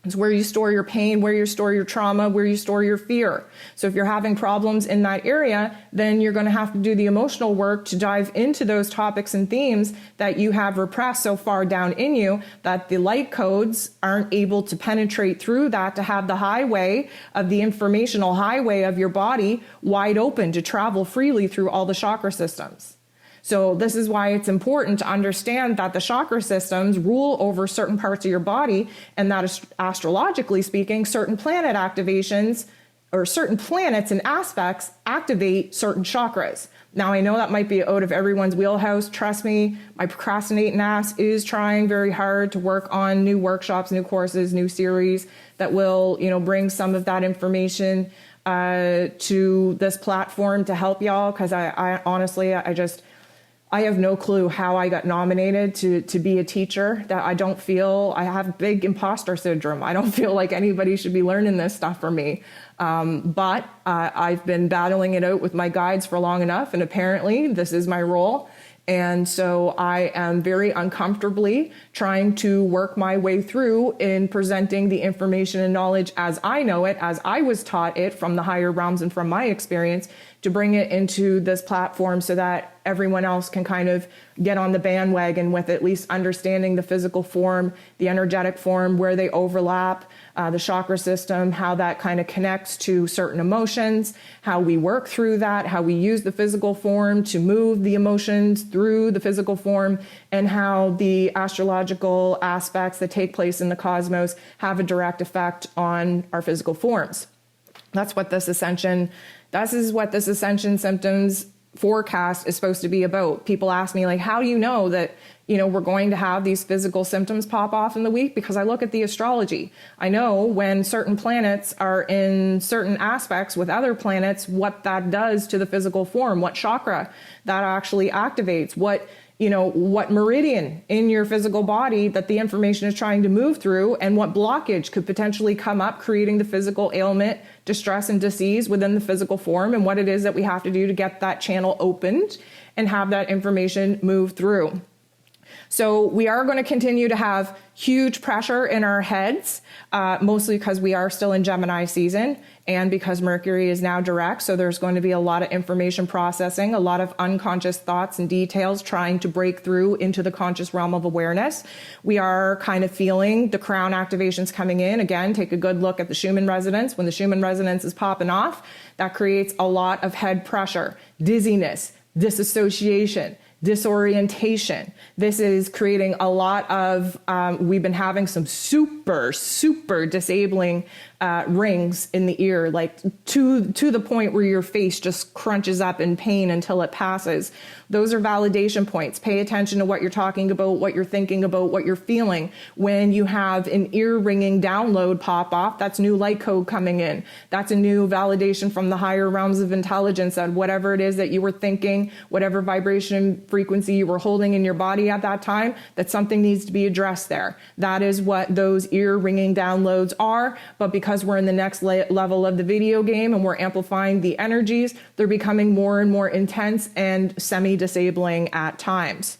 It's where you store your pain, where you store your trauma, where you store your fear. So if you're having problems in that area, then you're going to have to do the emotional work to dive into those topics and themes that you have repressed so far down in you that the light codes aren't able to penetrate through that, to have the highway of the informational highway of your body wide open to travel freely through all the chakra systems. So this is why it's important to understand that the chakra systems rule over certain parts of your body, and that is, astrologically speaking, certain planet activations or certain planets and aspects activate certain chakras. Now, I know that might be out of everyone's wheelhouse. Trust me, my procrastinating ass is trying very hard to work on new workshops, new courses, new series that will, bring some of that information to this platform to help y'all, because I honestly, I have no clue how I got nominated to be a teacher. That I have big imposter syndrome. I don't feel like anybody should be learning this stuff from me. But I've been battling it out with my guides for long enough, and apparently this is my role. And so I am very uncomfortably trying to work my way through in presenting the information and knowledge as I know it, as I was taught it from the higher realms and from my experience, to bring it into this platform so that everyone else can kind of get on the bandwagon with at least understanding the physical form, the energetic form, where they overlap, the chakra system, how that kind of connects to certain emotions, how we work through that, how we use the physical form to move the emotions through the physical form, and how the astrological aspects that take place in the cosmos have a direct effect on our physical forms. That's what this ascension symptoms forecast is supposed to be about. People ask me, like, how do you know that, we're going to have these physical symptoms pop off in the week? Because I look at the astrology. I know when certain planets are in certain aspects with other planets, what that does to the physical form, what chakra that actually activates, what what meridian in your physical body that the information is trying to move through, and what blockage could potentially come up, creating the physical ailment, distress, and disease within the physical form, and what it is that we have to do to get that channel opened and have that information move through. So we are going to continue to have huge pressure in our heads, mostly because we are still in Gemini season and because Mercury is now direct. So there's going to be a lot of information processing, a lot of unconscious thoughts and details trying to break through into the conscious realm of awareness. We are kind of feeling the crown activations coming in. Again, take a good look at the Schumann Resonance. When the Schumann Resonance is popping off, that creates a lot of head pressure, dizziness, disassociation, disorientation. This is creating a lot of, we've been having some super disabling rings in the ear, like to the point where your face just crunches up in pain until it passes. Those are validation points. Pay attention to what you're talking about, what you're thinking about, what you're feeling. When you have an ear ringing download pop off, that's new light code coming in. That's a new validation from the higher realms of intelligence that whatever it is that you were thinking, whatever vibration frequency you were holding in your body at that time, that something needs to be addressed there. That is what those ear ringing downloads are. But because we're in the next level of the video game and we're amplifying the energies, they're becoming more and more intense and semi-disabling at times.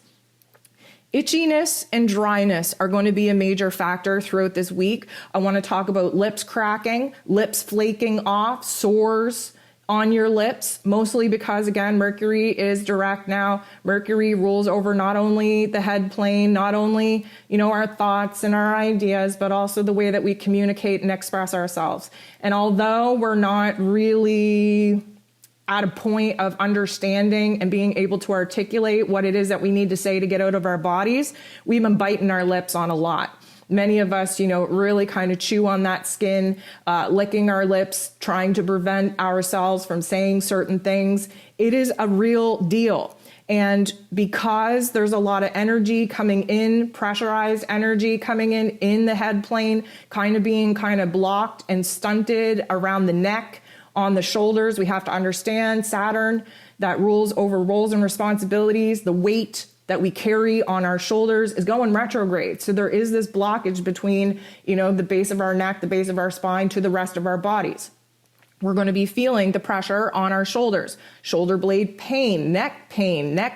Itchiness and dryness are going to be a major factor throughout this week. I want to talk about lips cracking, lips flaking off, sores on your lips, mostly because, again, Mercury is direct now. Mercury rules over not only the head plane, not only, our thoughts and our ideas, but also the way that we communicate and express ourselves. And although we're not really at a point of understanding and being able to articulate what it is that we need to say to get out of our bodies, we've been biting our lips on a lot. Many of us, really kind of chew on that skin, licking our lips, trying to prevent ourselves from saying certain things. It is a real deal. And because there's a lot of energy coming in, pressurized energy coming in the head plane, being blocked and stunted around the neck, on the shoulders, we have to understand Saturn that rules over roles and responsibilities, the weight that we carry on our shoulders is going retrograde. So there is this blockage between, the base of our neck, the base of our spine to the rest of our bodies. We're going to be feeling the pressure on our shoulders, shoulder blade pain, neck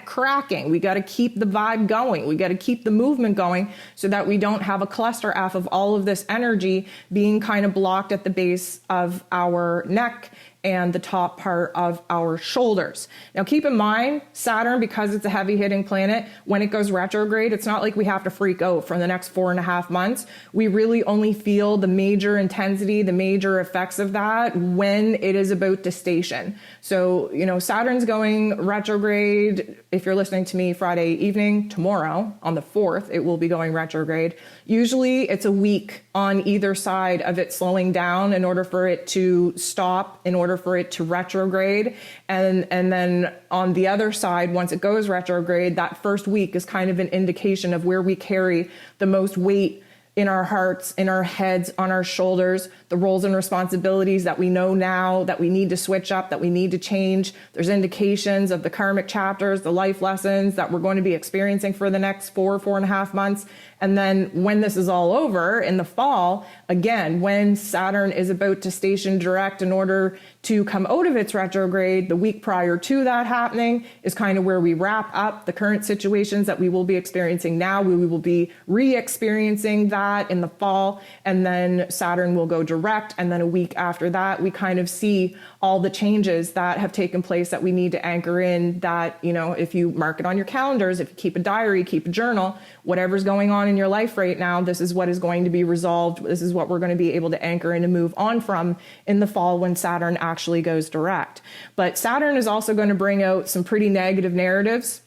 cracking. We got to keep the vibe going. We got to keep the movement going so that we don't have a cluster F of all of this energy being blocked at the base of our neck and the top part of our shoulders. Now keep in mind, Saturn, because it's a heavy hitting planet, when it goes retrograde, it's not like we have to freak out for the next 4.5 months. We really only feel the major intensity, the major effects of that when it is about to station. So, Saturn's going retrograde. If you're listening to me Friday evening, tomorrow on the 4th, it will be going retrograde. Usually it's a week on either side of it slowing down in order for it to stop, in order for it to retrograde. And then on the other side, once it goes retrograde, that first week is kind of an indication of where we carry the most weight in our hearts, in our heads, on our shoulders, the roles and responsibilities that we know now that we need to switch up, that we need to change. There's indications of the karmic chapters, the life lessons that we're going to be experiencing for the next 4.5 months. And then when this is all over in the fall, again, when Saturn is about to station direct in order to come out of its retrograde, the week prior to that happening is where we wrap up the current situations that we will be experiencing now. We will be re-experiencing that in the fall, and then Saturn will go direct. And then a week after that, we see all the changes that have taken place that we need to anchor in, that, if you mark it on your calendars, if you keep a diary, keep a journal, whatever's going on in your life right now, this is what is going to be resolved. This is what we're going to be able to anchor in and move on from in the fall when Saturn actually goes direct. But Saturn is also going to bring out some pretty negative narratives.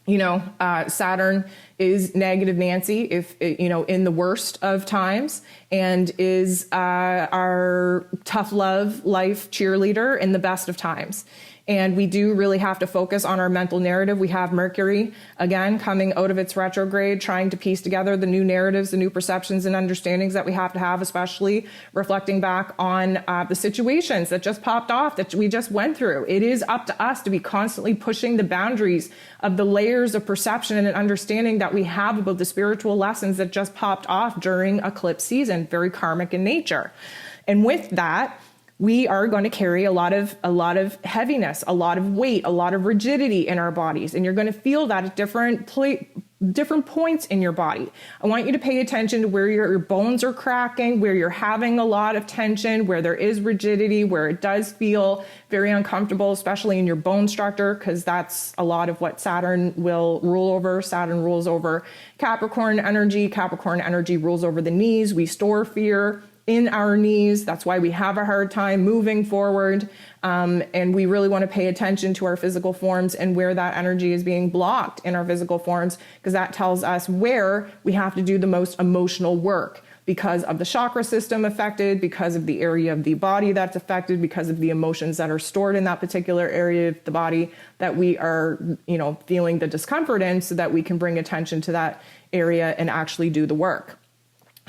Saturn is negative Nancy, if in the worst of times, and is our tough love life cheerleader in the best of times. And we do really have to focus on our mental narrative. We have Mercury, again, coming out of its retrograde, trying to piece together the new narratives, the new perceptions and understandings that we have to have, especially reflecting back on the situations that just popped off, that we just went through. It is up to us to be constantly pushing the boundaries of the layers of perception and understanding that we have about the spiritual lessons that just popped off during eclipse season, very karmic in nature. And with that, we are going to carry a lot of heaviness, a lot of weight, a lot of rigidity in our bodies. And you're going to feel that at different points in your body. I want you to pay attention to where your bones are cracking, where you're having a lot of tension, where there is rigidity, where it does feel very uncomfortable, especially in your bone structure, because that's a lot of what Saturn will rule over. Saturn rules over Capricorn energy. Capricorn energy rules over the knees. We store fear in our knees. That's why we have a hard time moving forward. And we really want to pay attention to our physical forms and where that energy is being blocked in our physical forms, because that tells us where we have to do the most emotional work because of the chakra system affected, because of the area of the body that's affected, because of the emotions that are stored in that particular area of the body that we are, feeling the discomfort in, so that we can bring attention to that area and actually do the work.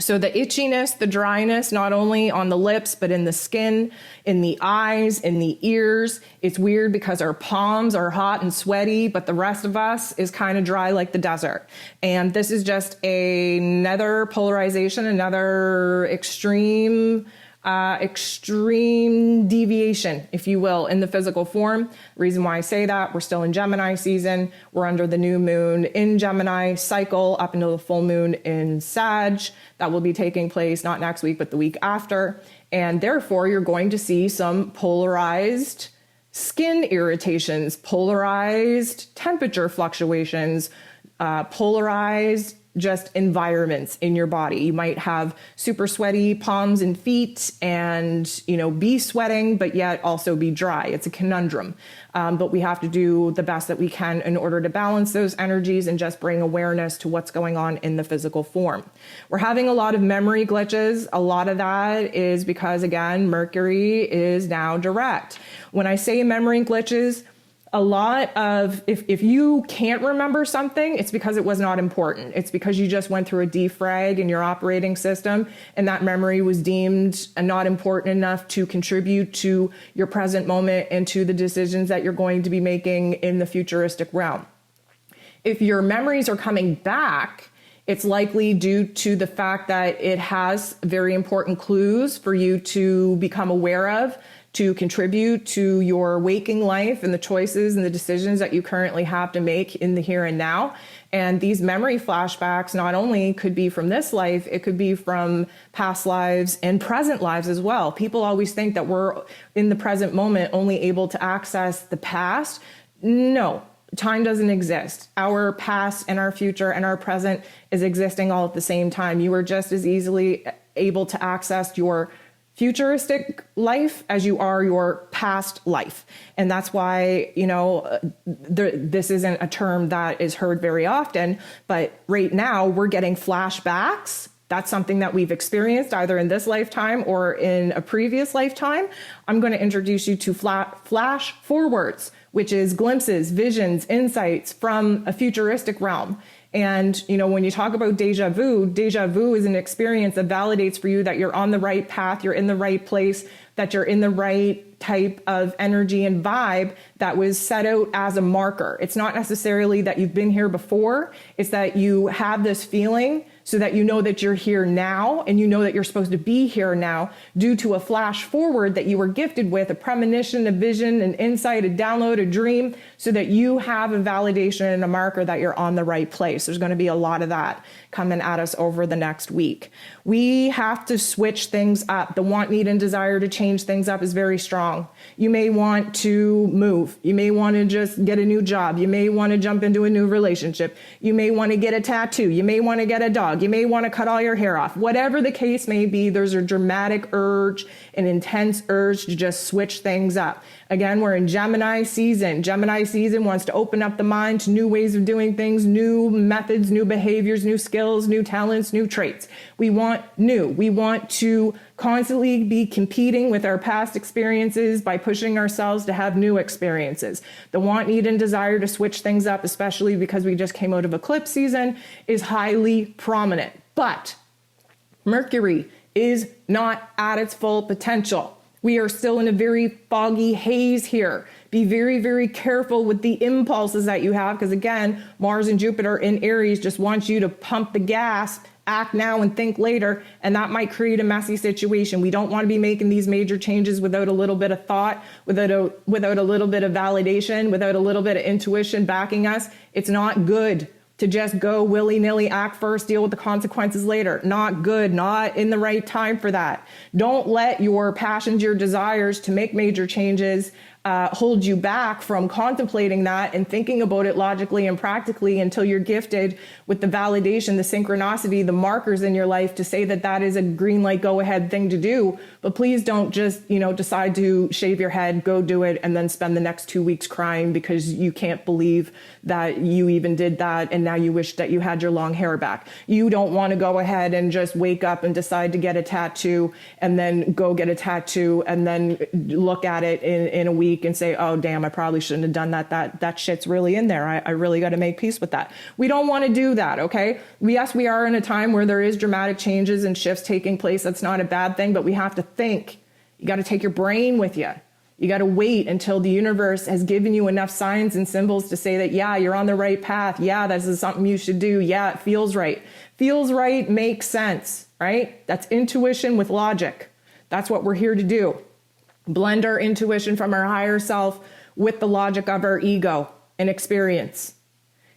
So the itchiness, the dryness, not only on the lips, but in the skin, in the eyes, in the ears. It's weird because our palms are hot and sweaty, but the rest of us is kind of dry like the desert. And this is just another polarization, another extreme deviation, if you will, in the physical form. The reason why I say that, we're still in Gemini season. We're under the new moon in Gemini cycle up until the full moon in Sag. That will be taking place not next week, but the week after. And therefore, you're going to see some polarized skin irritations, polarized temperature fluctuations, polarized just environments in your body. You might have super sweaty palms and feet and, be sweating, but yet also be dry. It's a conundrum. But we have to do the best that we can in order to balance those energies and just bring awareness to what's going on in the physical form. We're having a lot of memory glitches. A lot of that is because, again, Mercury is now direct. When I say memory glitches, a lot of, if you can't remember something, it's because it was not important. It's because you just went through a defrag in your operating system, and that memory was deemed not important enough to contribute to your present moment and to the decisions that you're going to be making in the futuristic realm. If your memories are coming back, it's likely due to the fact that it has very important clues for you to become aware of, to contribute to your waking life and the choices and the decisions that you currently have to make in the here and now. And these memory flashbacks not only could be from this life, it could be from past lives and present lives as well. People always think that we're in the present moment only able to access the past. No, time doesn't exist. Our past and our future and our present is existing all at the same time. You are just as easily able to access your futuristic life as you are your past life. And that's why, this isn't a term that is heard very often, but right now we're getting flashbacks. That's something that we've experienced either in this lifetime or in a previous lifetime. I'm going to introduce you to flash forwards, which is glimpses, visions, insights from a futuristic realm. And, when you talk about deja vu is an experience that validates for you that you're on the right path, you're in the right place, that you're in the right type of energy and vibe that was set out as a marker. It's not necessarily that you've been here before. It's that you have this feeling so that you know that you're here now and you know that you're supposed to be here now due to a flash forward that you were gifted with, a premonition, a vision, an insight, a download, a dream, so that you have a validation and a marker that you're on the right place. There's going to be a lot of that coming at us over the next week. We have to switch things up. The want, need, and desire to change things up is very strong. You may want to move. You may want to just get a new job. You may want to jump into a new relationship. You may want to get a tattoo. You may want to get a dog. You may want to cut all your hair off. Whatever the case may be, there's a dramatic urge, an intense urge to just switch things up. Again, we're in Gemini season. Gemini season wants to open up the mind to new ways of doing things, new methods, new behaviors, new skills, new talents, new traits. We want new. We want to constantly be competing with our past experiences by pushing ourselves to have new experiences. The want, need, and desire to switch things up, especially because we just came out of eclipse season, is highly prominent. But Mercury is not at its full potential. We are still in a very foggy haze here. Be very, very careful with the impulses that you have, because again, Mars and Jupiter in Aries just wants you to pump the gas, act now and think later, and that might create a messy situation. We don't want to be making these major changes without a little bit of thought, without a little bit of validation, without a little bit of intuition backing us. It's not good to just go willy-nilly, act first, deal with the consequences later. Not good, not in the right time for that. Don't let your passions, your desires to make major changes hold you back from contemplating that and thinking about it logically and practically until you're gifted with the validation, the synchronicity, the markers in your life to say that that is a green light, go ahead thing to do. But please don't just, decide to shave your head, go do it, and then spend the next 2 weeks crying because you can't believe that you even did that and now you wish that you had your long hair back. You don't want to go ahead and just wake up and decide to get a tattoo and then go get a tattoo and then look at it in a week and say, oh, damn, I probably shouldn't have done that. That shit's really in there. I really got to make peace with that. We don't want to do that, okay? Yes, we are in a time where there is dramatic changes and shifts taking place. That's not a bad thing, but we have to think. You got to take your brain with you. You got to wait until the universe has given you enough signs and symbols to say that, yeah, you're on the right path. Yeah, this is something you should do. Yeah, it feels right. Feels right makes sense, right? That's intuition with logic. That's what we're here to do. Blend our intuition from our higher self with the logic of our ego and experience.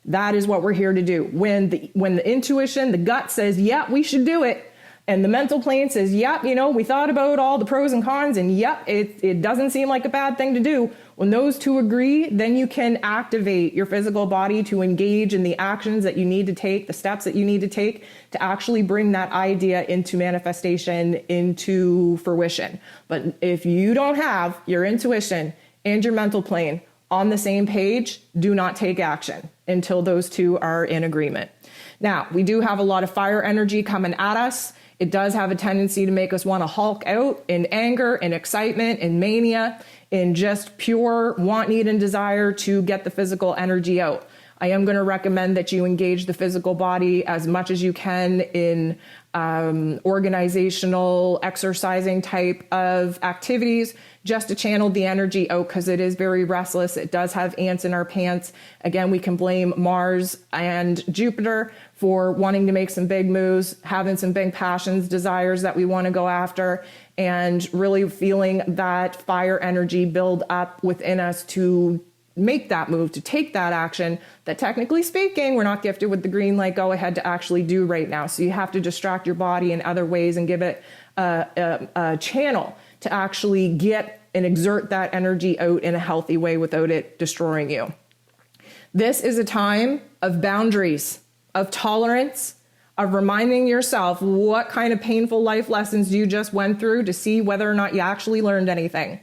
That is what we're here to do. When the intuition, the gut says, yeah, we should do it. And the mental plane says, yep, we thought about all the pros and cons and yep, it doesn't seem like a bad thing to do. When those two agree, then you can activate your physical body to engage in the actions that you need to take, the steps that you need to take to actually bring that idea into manifestation, into fruition. But if you don't have your intuition and your mental plane on the same page, do not take action until those two are in agreement. Now, we do have a lot of fire energy coming at us. It does have a tendency to make us want to hulk out in anger and excitement and mania, in just pure want, need, and desire to get the physical energy out. I am going to recommend that you engage the physical body as much as you can in organizational, exercising type of activities, just to channel the energy out, because it is very restless. It does have ants in our pants. Again, we can blame Mars and Jupiter for wanting to make some big moves, having some big passions, desires that we want to go after, and really feeling that fire energy build up within us to make that move, to take that action that, technically speaking, we're not gifted with the green light go ahead to actually do right now. So you have to distract your body in other ways and give it a channel to actually get and exert that energy out in a healthy way without it destroying you. This is a time of boundaries, of tolerance, of reminding yourself what kind of painful life lessons you just went through to see whether or not you actually learned anything.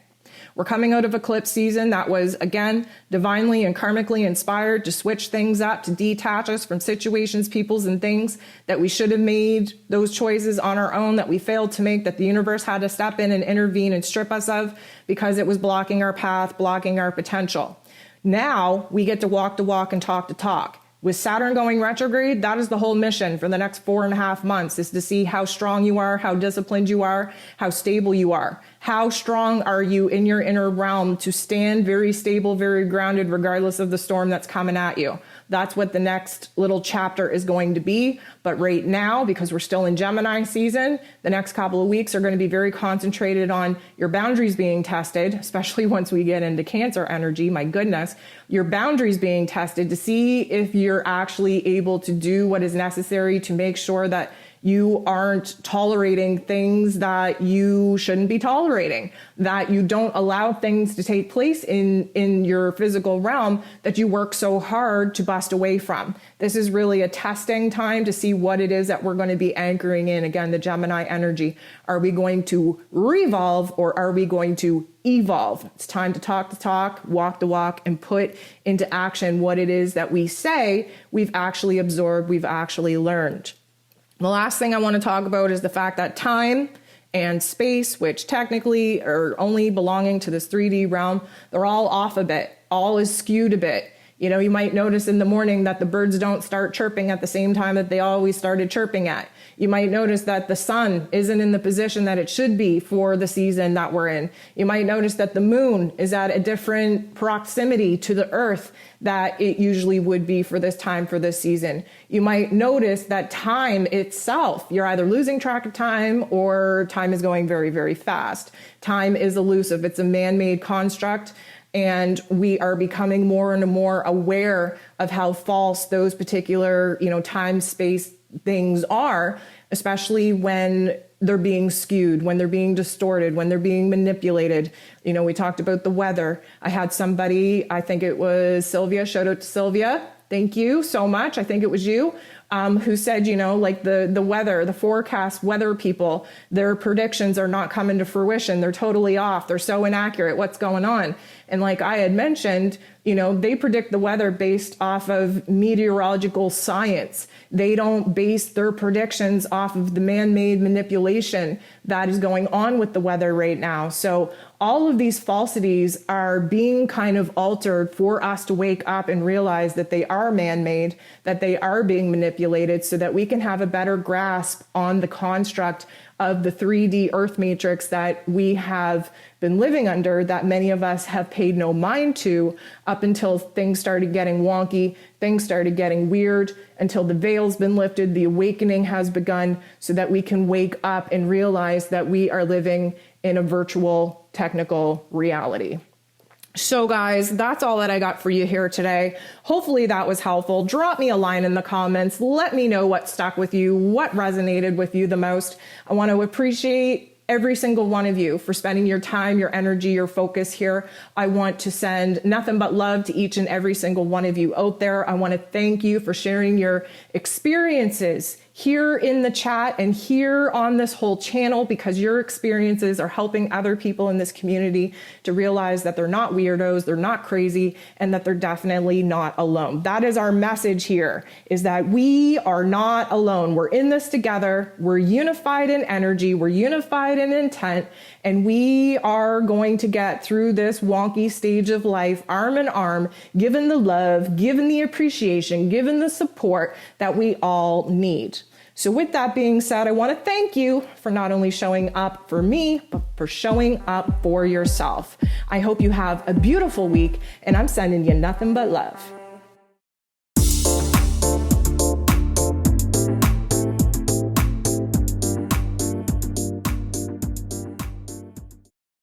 We're coming out of eclipse season that was, again, divinely and karmically inspired to switch things up, to detach us from situations, peoples, and things that we should have made those choices on our own, that we failed to make, that the universe had to step in and intervene and strip us of because it was blocking our path, blocking our potential. Now we get to walk the walk and talk the talk. With Saturn going retrograde, that is the whole mission for the next 4.5 months, is to see how strong you are, how disciplined you are, how stable you are. How strong are you in your inner realm to stand very stable, very grounded, regardless of the storm that's coming at you? That's what the next little chapter is going to be. But right now, because we're still in Gemini season, the next couple of weeks are going to be very concentrated on your boundaries being tested, especially once we get into Cancer energy. My goodness, your boundaries being tested to see if you're actually able to do what is necessary to make sure that you aren't tolerating things that you shouldn't be tolerating, that you don't allow things to take place in your physical realm that you work so hard to bust away from. This is really a testing time to see what it is that we're going to be anchoring in. Again, the Gemini energy. Are we going to revolve or are we going to evolve? It's time to talk the talk, walk the walk, and put into action what it is that we say we've actually absorbed, we've actually learned. The last thing I want to talk about is the fact that time and space, which technically are only belonging to this 3D realm, they're all off a bit. All is skewed a bit. You know, you might notice in the morning that the birds don't start chirping at the same time that they always started chirping at. You might notice that the sun isn't in the position that it should be for the season that we're in. You might notice that the moon is at a different proximity to the earth that it usually would be for this time for this season. You might notice that time itself, you're either losing track of time or time is going very, very fast. Time is elusive. It's a man-made construct. And we are becoming more and more aware of how false those particular, time, space things are, especially when they're being skewed, when they're being distorted, when they're being manipulated. We talked about the weather. I had somebody, I think it was Sylvia, shout out to Sylvia. Thank you so much. I think it was you. Who said, like the weather, the forecast weather people, their predictions are not coming to fruition. They're totally off. They're so inaccurate. What's going on? And like I had mentioned, they predict the weather based off of meteorological science. They don't base their predictions off of the man-made manipulation that is going on with the weather right now. So all of these falsities are being kind of altered for us to wake up and realize that they are man-made, that they are being manipulated, so that we can have a better grasp on the construct of the 3D earth matrix that we have been living under, that many of us have paid no mind to up until things started getting wonky, things started getting weird, until the veil's been lifted, the awakening has begun, so that we can wake up and realize that we are living in a virtual technical reality. So guys, that's all that I got for you here today. Hopefully that was helpful. Drop me a line in the comments. Let me know what stuck with you, what resonated with you the most. I want to appreciate every single one of you for spending your time, your energy, your focus here. I want to send nothing but love to each and every single one of you out there. I want to thank you for sharing your experiences here in the chat and here on this whole channel, because your experiences are helping other people in this community to realize that they're not weirdos, they're not crazy, and that they're definitely not alone. That is our message here, is that we are not alone. We're in this together. We're unified in energy. We're unified in intent. And we are going to get through this wonky stage of life arm in arm, given the love, given the appreciation, given the support that we all need. So with that being said, I want to thank you for not only showing up for me, but for showing up for yourself. I hope you have a beautiful week, and I'm sending you nothing but love.